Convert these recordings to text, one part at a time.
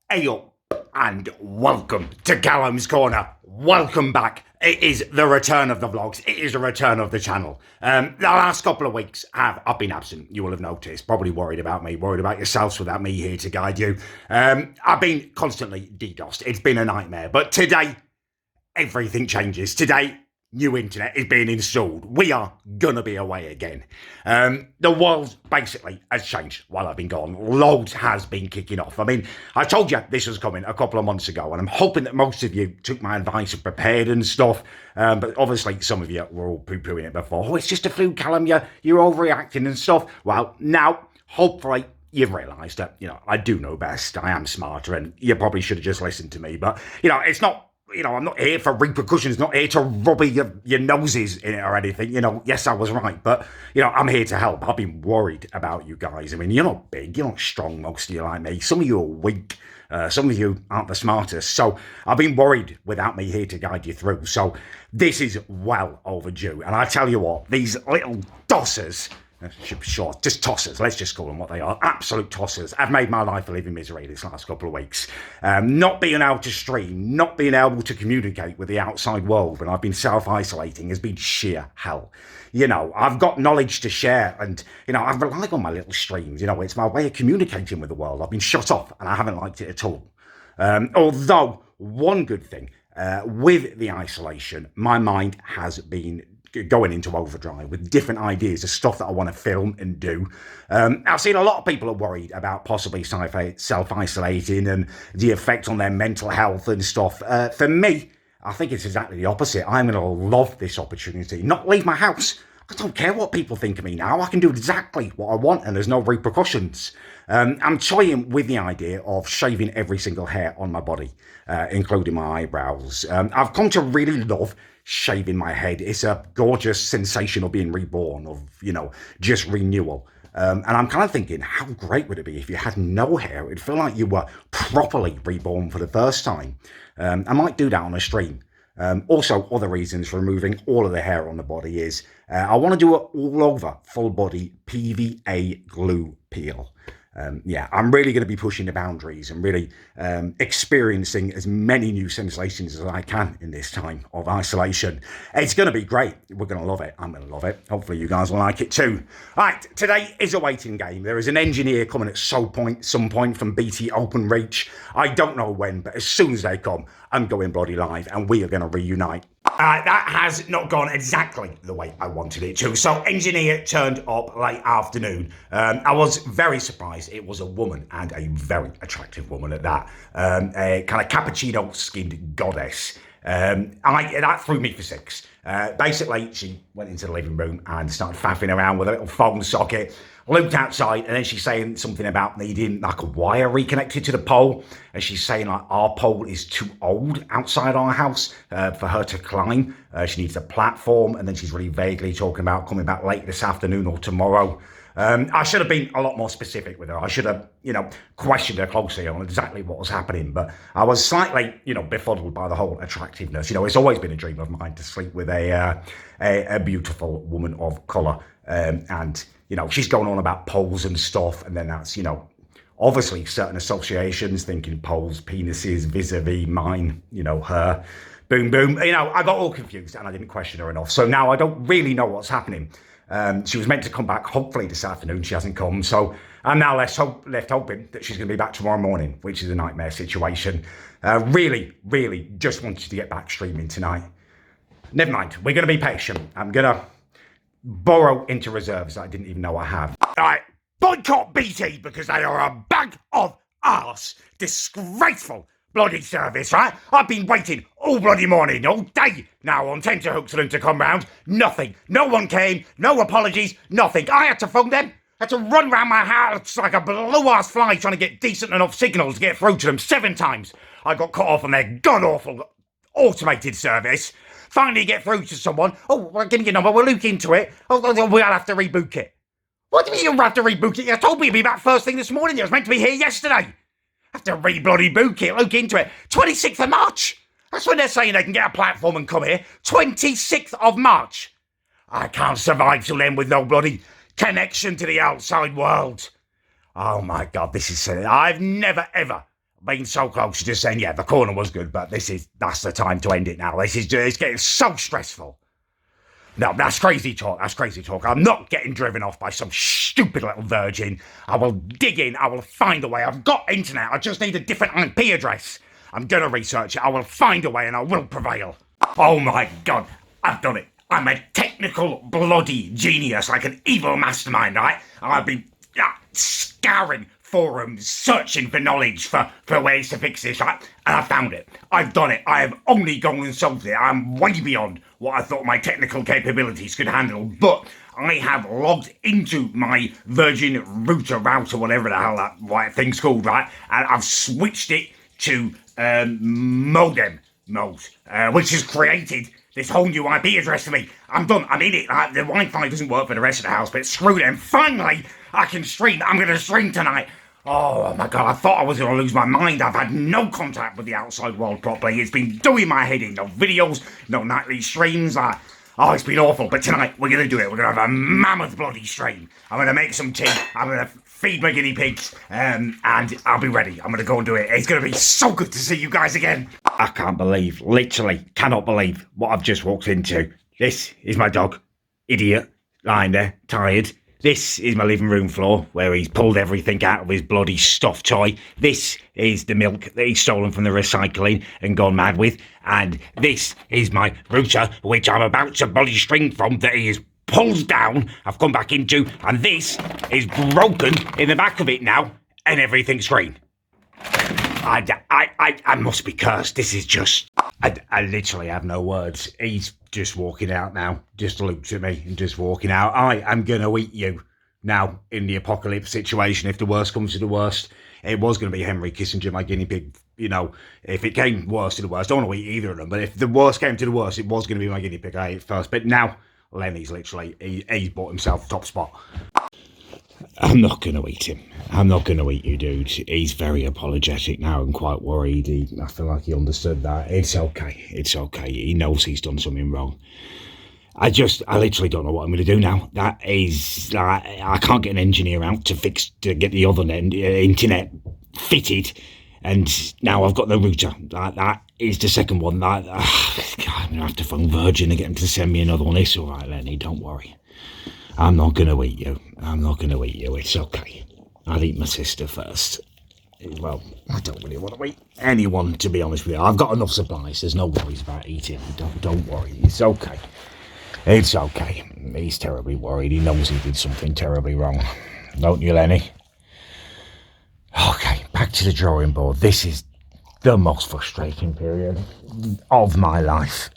Hey up and welcome to Callums Corner. Welcome back. It is the return of the vlogs. It is the return of the channel. The last couple of weeks I've been absent. You will have noticed. Probably worried about me, worried about yourselves without me here to guide you. I've been constantly DDoSed. It's been a nightmare. But today, everything changes. Today, new internet is being installed. We are gonna be away again. The world basically has changed while I've been gone. Loads has been kicking off. I mean, I told you this was coming a couple of months ago, and I'm hoping that most of you took my advice and prepared and stuff. But obviously, some of you were all poo-pooing it before. Oh, it's just a flu, Callum. You're overreacting and stuff. Well, now, hopefully, you've realised that, I do know best. I am smarter, and you probably should have just listened to me. But, it's not. I'm not here for repercussions, not here to rub your noses in it or anything. Yes, I was right, but, I'm here to help. I've been worried about you guys. I mean, you're not big, you're not strong, most of you like me. Some of you are weak. Some of you aren't the smartest. So I've been worried without me here to guide you through. So this is well overdue. And I tell you what, these little dossers, sure, just tossers, let's just call them what they are, absolute tossers, have made my life a living misery this last couple of weeks. Not being able to stream, not being able to communicate with the outside world when I've been self-isolating has been sheer hell. I've got knowledge to share, and, I've relied on my little streams. It's my way of communicating with the world. I've been shut off, and I haven't liked it at all. Although, one good thing, with the isolation, my mind has been going into overdrive with different ideas of stuff that I want to film and do. I've seen a lot of people are worried about possibly self-isolating and the effect on their mental health and stuff. For me, I think it's exactly the opposite. I'm going to love this opportunity, not leave my house. I don't care what people think of me now. I can do exactly what I want and there's no repercussions. I'm toying with the idea of shaving every single hair on my body, including my eyebrows. I've come to really love shaving my head. It's a gorgeous sensation of being reborn, of, just renewal. And I'm kind of thinking, how great would it be if you had no hair? It'd feel like you were properly reborn for the first time. I might do that on a stream. Also, other reasons for removing all of the hair on the body is I want to do it all over, full body PVA glue peel. I'm really going to be pushing the boundaries and really experiencing as many new sensations as I can in this time of isolation. It's going to be great. We're going to love it. I'm going to love it. Hopefully you guys will like it too. Right, today is a waiting game. There is an engineer coming at some point from BT Openreach. I don't know when, but as soon as they come, I'm going bloody live and we are going to reunite. That has not gone exactly the way I wanted it to. So engineer turned up late afternoon. I was very surprised. It was a woman, and a very attractive woman at that. A kind of cappuccino skinned goddess. That threw me for six. Basically, she went into the living room and started faffing around with a little phone socket, looked outside, and then she's saying something about needing like a wire reconnected to the pole. And she's saying like our pole is too old outside our house for her to climb. She needs a platform. And then she's really vaguely talking about coming back late this afternoon or tomorrow. I should have been a lot more specific with her. I should have, questioned her closely on exactly what was happening. But I was slightly, befuddled by the whole attractiveness. It's always been a dream of mine to sleep with a beautiful woman of colour. And she's going on about poles and stuff. And then that's, obviously certain associations, thinking poles, penises, vis-a-vis mine, her. Boom, boom. I got all confused and I didn't question her enough. So now I don't really know what's happening. She was meant to come back hopefully this afternoon. She hasn't come. So I'm now left hoping that she's going to be back tomorrow morning, which is a nightmare situation. Really, really just wanted to get back streaming tonight. Never mind. We're going to be patient. I'm going to borrow into reserves that I didn't even know I have. All right. Boycott BT because they are a bag of arse. Disgraceful bloody service, right? I've been waiting all bloody morning, all day now on tenterhooks for them to come round. Nothing. No one came. No apologies. Nothing. I had to phone them. I had to run round my house like a blue-ass fly trying to get decent enough signals to get through to them 7 times. I got cut off on their god-awful automated service. Finally get through to someone. Oh, well, give me your number. We'll look into it. Oh, we'll have to rebook it. What do you mean you'll have to rebook it? You told me you'd be back first thing this morning. It was meant to be here yesterday. Have to re-bloody book it, look into it. 26th of March. That's when they're saying they can get a platform and come here. 26th of March. I can't survive till then with no bloody connection to the outside world. Oh my God, this is silly. I've never, ever been so close to just saying, yeah, the corner was good, but that's the time to end it now. It's getting so stressful. No, that's crazy talk. That's crazy talk. I'm not getting driven off by some stupid little virgin. I will dig in. I will find a way. I've got internet. I just need a different IP address. I'm going to research it. I will find a way and I will prevail. Oh my God. I've done it. I'm a technical bloody genius, like an evil mastermind, right? I've been scouring forums, searching for knowledge for ways to fix this, right? And I found it. I've done it. I have only gone and solved it. I'm way beyond what I thought my technical capabilities could handle, but I have logged into my Virgin router, whatever the hell that white thing's called, right? And I've switched it to modem mode, which has created this whole new IP address for me. I'm done. I'm in it. The Wi-Fi doesn't work for the rest of the house, but screw them. Finally, I can stream. I'm going to stream tonight. Oh my God, I thought I was going to lose my mind. I've had no contact with the outside world properly. It's been doing my head in. No videos, no nightly streams. It's been awful. But tonight, we're going to do it. We're going to have a mammoth bloody stream. I'm going to make some tea. I'm going to feed my guinea pigs. And I'll be ready. I'm going to go and do it. It's going to be so good to see you guys again. I can't believe, literally cannot believe what I've just walked into. This is my dog, Idiot, lying there, tired. This is my living room floor, where he's pulled everything out of his bloody stuffed toy. This is the milk that he's stolen from the recycling and gone mad with. And this is my router, which I'm about to bloody string from, that he has pulled down, I've come back into, and this is broken in the back of it now, and everything's green. I must be cursed. This is just... I literally have no words. He's just walking out now. Just looked at me and just walking out. I am going to eat you now in the apocalypse situation. If the worst comes to the worst, it was going to be Henry Kissinger, my guinea pig. You know, if it came worse to the worst, I don't want to eat either of them. But if the worst came to the worst, it was going to be my guinea pig I ate first. But now, Lenny's literally, he's bought himself top spot. I'm not going to eat him. I'm not going to eat you, dude. He's very apologetic now and quite worried. I feel like he understood that. It's okay. It's okay. He knows he's done something wrong. I literally don't know what I'm going to do now. That is, I can't get an engineer out to get the other internet fitted. And now I've got the router. That is the second one. God, I'm going to have to phone Virgin and get them to send me another one. It's all right, Lenny. Don't worry. I'm not going to eat you. I'm not going to eat you. It's okay. I'll eat my sister first. Well, I don't really want to eat anyone, to be honest with you. I've got enough supplies. There's no worries about eating. Don't worry. It's okay. It's okay. He's terribly worried. He knows he did something terribly wrong. Don't you, Lenny? Okay, back to the drawing board. This is the most frustrating period of my life.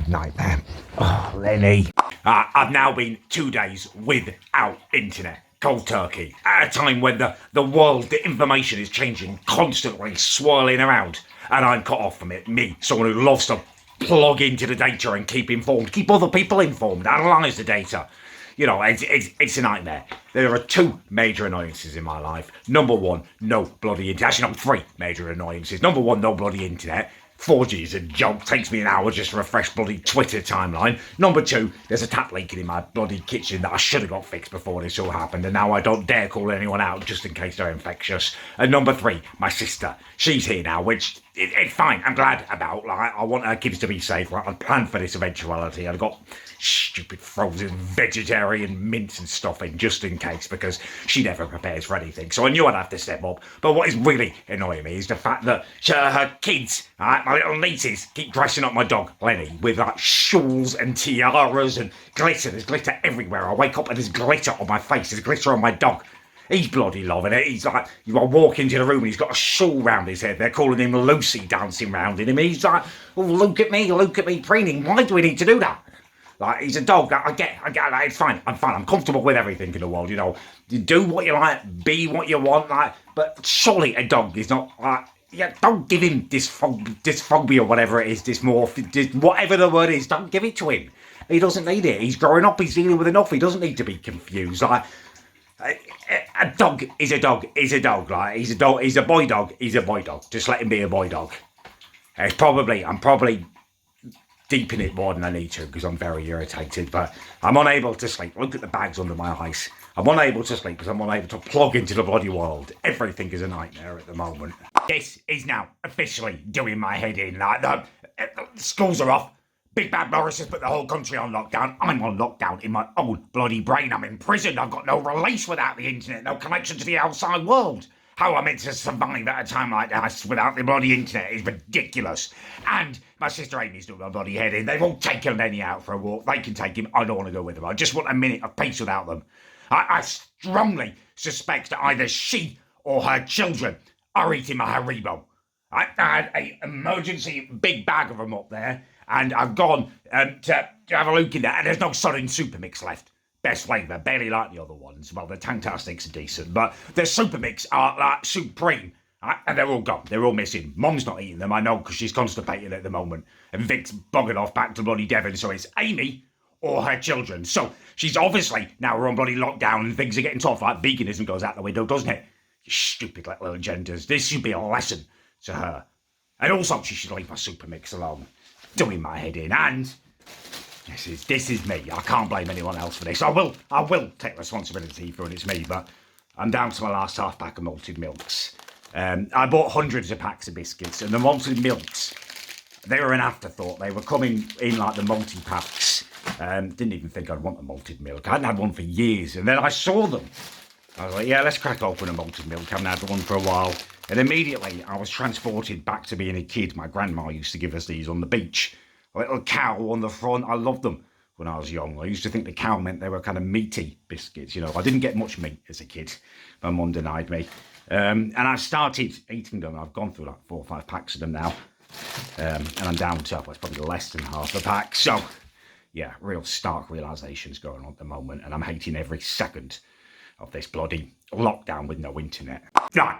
Nightmare. Oh, Lenny. I've now been 2 days without internet. Cold turkey. At a time when the world, the information is changing, constantly swirling around. And I'm cut off from it. Me, someone who loves to plug into the data and keep informed, keep other people informed, analyse the data. You know, it's a nightmare. There are two major annoyances in my life. Number one, no bloody internet. Actually, no, three major annoyances. Number one, no bloody internet. 4G is a joke, takes me an hour just to refresh bloody Twitter timeline. Number two, there's a tap leaking in my bloody kitchen that I should have got fixed before this all happened, and now I don't dare call anyone out just in case they're infectious. And number three, my sister. She's here now, which it's fine. I'm glad about. Like, I want her kids to be safe. Right? I planned for this eventuality. I've got stupid frozen vegetarian mince and stuffing just in case, because she never prepares for anything. So I knew I'd have to step up. But what is really annoying me is the fact that her kids, my little nieces, keep dressing up my dog, Lenny, with like shawls and tiaras and glitter. There's glitter everywhere. I wake up and there's glitter on my face. There's glitter on my dog. He's bloody loving it. He's like, I walk into the room and he's got a shawl round his head. They're calling him Lucy, dancing round in him. He's like, oh, look at me, preening. Why do we need to do that? Like, he's a dog. I get that. It's fine. I'm fine. I'm comfortable with everything in the world, you know. You do what you like, be what you want, like, but surely a dog is not like, yeah, don't give him dysphobia, whatever it is, whatever the word is, don't give it to him. He doesn't need it. He's growing up, he's dealing with enough. He doesn't need to be confused. Like, a dog is a dog, like, he's a boy dog. Just let him be a boy dog. I'm probably deep in it more than I need to because I'm very irritated, but I'm unable to sleep. Look at the bags under my eyes. I'm unable to sleep because I'm unable to plug into the bloody world. Everything is a nightmare at the moment. This is now officially doing my head in. Like the schools are off. Big Bad Morris has put the whole country on lockdown. I'm on lockdown in my own bloody brain. I'm in prison. I've got no release without the internet, no connection to the outside world. How am I meant to survive at a time like this without the bloody internet is ridiculous. And my sister Amy's doing my bloody head in. They've all taken Lenny out for a walk. They can take him. I don't want to go with them. I just want a minute of peace without them. I strongly suspect that either she or her children are eating my Haribo. I had an emergency big bag of them up there, and I've gone to have a look in there, and there's no Southern Super Mix left. Best flavour, barely like the other ones. Well, the Tantastics are decent, but the Super Mix are like supreme. And they're all gone. They're all missing. Mum's not eating them, I know, because she's constipated at the moment. And Vic's bugging off back to bloody Devon, so it's Amy or her children. So she's obviously, now we're on bloody lockdown and things are getting tough, like veganism goes out the window, doesn't it? You stupid little agendas. This should be a lesson to her. And also, she should leave my Super Mix alone. Doing my head in. And this is me. I can't blame anyone else for this. I will take responsibility for it. It's me, but I'm down to my last half pack of malted milks. I bought hundreds of packs of biscuits, and the malted milks, they were an afterthought. They were coming in like the multi-packs. Didn't even think I'd want a malted milk. I hadn't had one for years, and then I saw them. I was like, yeah, let's crack open a malted milk. I haven't had one for a while. And immediately I was transported back to being a kid. My grandma used to give us these on the beach. A little cow on the front. I loved them when I was young. I used to think the cow meant they were kind of meaty biscuits. You know, I didn't get much meat as a kid. My mum denied me. And I started eating them. I've gone through like 4 or 5 packs of them now. And I'm down to, well, it's probably less than half a pack. So, yeah, real stark realisations going on at the moment. And I'm hating every second of this bloody lockdown with no internet.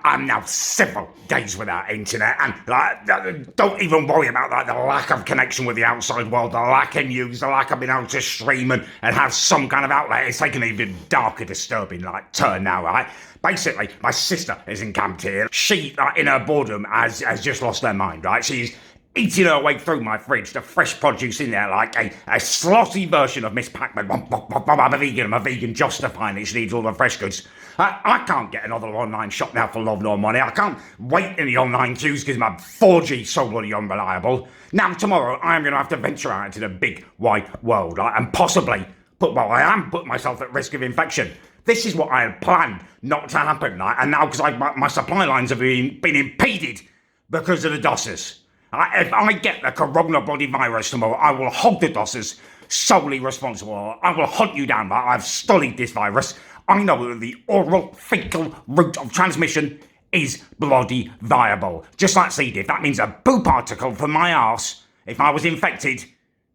I'm now several days without internet, and don't even worry about the lack of connection with the outside world, the lack of news, the lack of being able to stream and have some kind of outlet. It's taken an even darker, disturbing turn now, right? Basically, my sister is encamped here. She, in her boredom, has just lost her mind, right? She's eating her way through my fridge, the fresh produce in there like a slotty version of Miss Pac-Man. I'm a vegan, justifying it. She needs all the fresh goods. I can't get another online shop now for love nor money. I can't wait in the online queues because my 4G's so bloody unreliable. Now tomorrow I'm going to have to venture out into the big wide world and possibly put myself at risk of infection. This is what I had planned not to happen, and now because my supply lines have been impeded because of the DOSers. If I get the coronavirus tomorrow, I will hold the DOSers solely responsible. I will hunt you down. I've studied this virus. I know that the oral fecal route of transmission is bloody viable. Just like C. diff. That means a poo particle from my arse, if I was infected,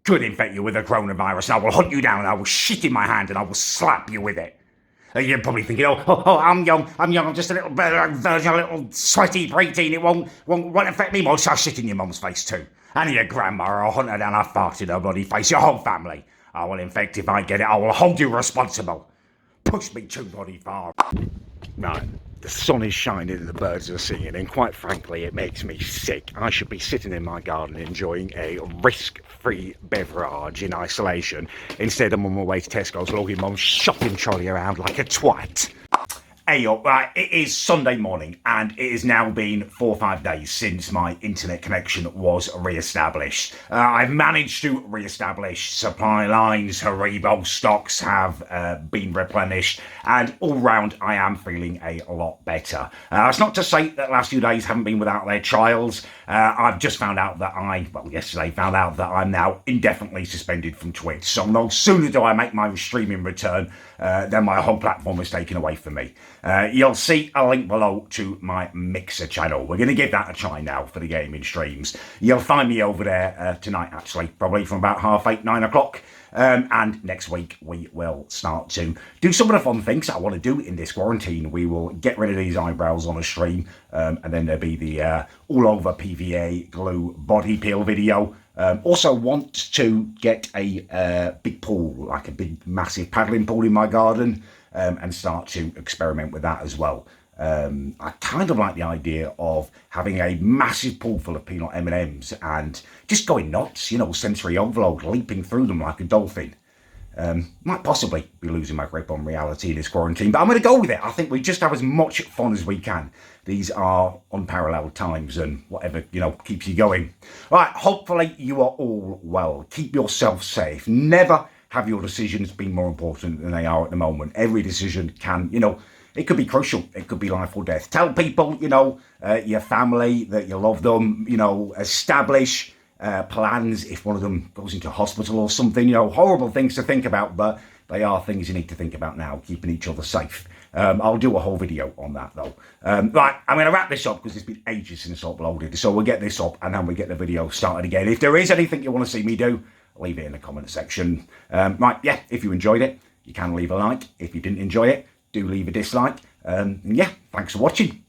could infect you with the coronavirus. And I will hunt you down, and I will shit in my hand, and I will slap you with it. You're probably thinking, I'm young, I'm just a little virgin, a little sweaty preteen, it won't affect me. Well, I'll shit in your mum's face too. And your grandma, I'll hunt her down, I'll fart in her bloody face, your whole family. I will infect if I get it, I will hold you responsible. Push me too bloody far. Right, the sun is shining and the birds are singing, and quite frankly, it makes me sick. I should be sitting in my garden enjoying a risk-free beverage in isolation. Instead, I'm on my way to Tesco's, lugging mum's shopping trolley around like a twat. Hey up, it is Sunday morning, and it has now been 4 or 5 days since my internet connection was re-established. I've managed to re-establish supply lines, Haribo stocks have been replenished, and all round I am feeling a lot better. That's not to say that the last few days haven't been without their trials. I've just found out that yesterday found out that I'm now indefinitely suspended from Twitch. So no sooner do I make my streaming return than my whole platform is taken away from me. You'll see a link below to my Mixer channel. We're going to give that a try now for the gaming streams. You'll find me over there tonight, actually, probably from about 8:30, 9 o'clock. And next week we will start to do some of the fun things I want to do in this quarantine. We will get rid of these eyebrows on a stream, and then there'll be the all over PVA glue body peel video. Also want to get a big pool, like a big massive paddling pool in my garden, and start to experiment with that as well. I kind of like the idea of having a massive pool full of peanut M&Ms and just going nuts, sensory overload, leaping through them like a dolphin. Might possibly be losing my grip on reality in this quarantine, but I'm going to go with it. I think we just have as much fun as we can. These are unparalleled times, and whatever, keeps you going. Right, hopefully you are all well. Keep yourself safe. Never have your decisions been more important than they are at the moment. Every decision can, it could be crucial. It could be life or death. Tell people, your family, that you love them, establish plans if one of them goes into hospital or something. Horrible things to think about, but they are things you need to think about now, keeping each other safe. I'll do a whole video on that though. Right, I'm going to wrap this up because it's been ages since I uploaded. So we'll get this up and then we get the video started again. If there is anything you want to see me do, leave it in the comment section. Right, yeah, if you enjoyed it, you can leave a like. If you didn't enjoy it, do leave a dislike. And yeah, thanks for watching.